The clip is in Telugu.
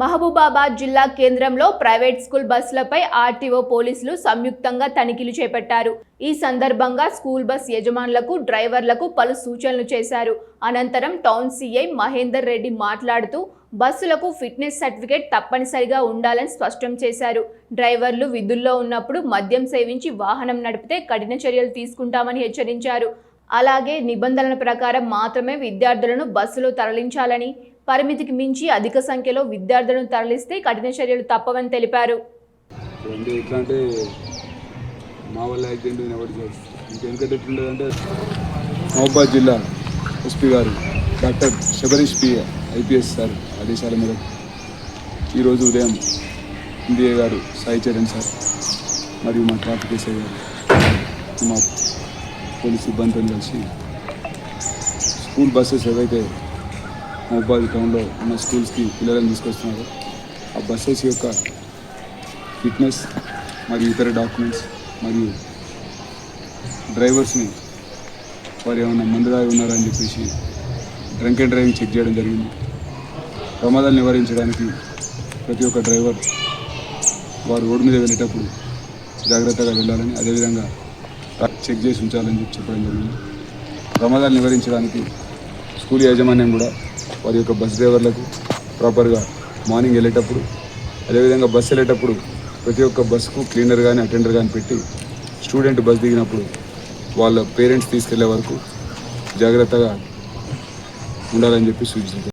మహబూబాబాద్ జిల్లా కేంద్రంలో ప్రైవేట్ స్కూల్ బస్సులపై ఆర్టీఓ పోలీసులు సంయుక్తంగా తనిఖీలు చేపట్టారు. ఈ సందర్భంగా స్కూల్ బస్ యజమానులకు, డ్రైవర్లకు పలు సూచనలు చేశారు. అనంతరం టౌన్ సీఐ మహేందర్ రెడ్డి మాట్లాడుతూ బస్సులకు ఫిట్నెస్ సర్టిఫికేట్ తప్పనిసరిగా ఉండాలని స్పష్టం చేశారు. డ్రైవర్లు విధుల్లో ఉన్నప్పుడు మద్యం సేవించి వాహనం నడిపితే కఠిన చర్యలు తీసుకుంటామని హెచ్చరించారు. అలాగే నిబంధనల ప్రకారం మాత్రమే విద్యార్థులను బస్సులో తరలించాలని, పరిమితికి మించి అధిక సంఖ్యలో విద్యార్థులను తరలిస్తే కఠిన చర్యలు తప్పవని తెలిపారు. మహబూబాబాద్ జిల్లా ఎస్పీ గారు doctor Shabarish P IPS sir ఆదేశాల మేరకు ఈరోజు ఉదయం ఇండియా గారు సాయి చరణ్ సార్ మరియు మా ట్రాఫిక్ ఎస్ఐ గారు మా పోలీస్ సిబ్బందితో కలిసి స్కూల్ బస్సెస్ ఏవైతే మహబూబాబాద్ టౌన్లో ఉన్న స్కూల్స్కి పిల్లలను తీసుకొస్తున్నారు, ఆ బస్సెస్ యొక్క ఫిట్నెస్ మరియు ఇతర డాక్యుమెంట్స్ మరియు డ్రైవర్స్ని వారు ఏమైనా మందు తాగి ఉన్నారని చెప్పేసి డ్రంక్ అండ్ డ్రైవింగ్ చెక్ చేయడం జరిగింది. ప్రమాదాలు నివారించడానికి ప్రతి ఒక్క డ్రైవర్ వారు రోడ్డు మీద వెళ్ళేటప్పుడు జాగ్రత్తగా వెళ్ళాలని, అదేవిధంగా చెక్ చేసి ఉంచాలని చెప్పడం జరిగింది. ప్రమాదాలు నివారించడానికి స్కూల్ యాజమాన్యం కూడా వారి యొక్క బస్ డ్రైవర్లకు ప్రాపర్గా మార్నింగ్ వెళ్ళేటప్పుడు, అదేవిధంగా బస్సు వెళ్ళేటప్పుడు ప్రతి ఒక్క బస్సుకు క్లీనర్ కానీ అటెండర్ కానీ పెట్టి స్టూడెంట్ బస్ దిగినప్పుడు వాళ్ళ పేరెంట్స్ తీసుకెళ్లే వరకు జాగ్రత్తగా ఉండాలని చెప్పి సూచించారు.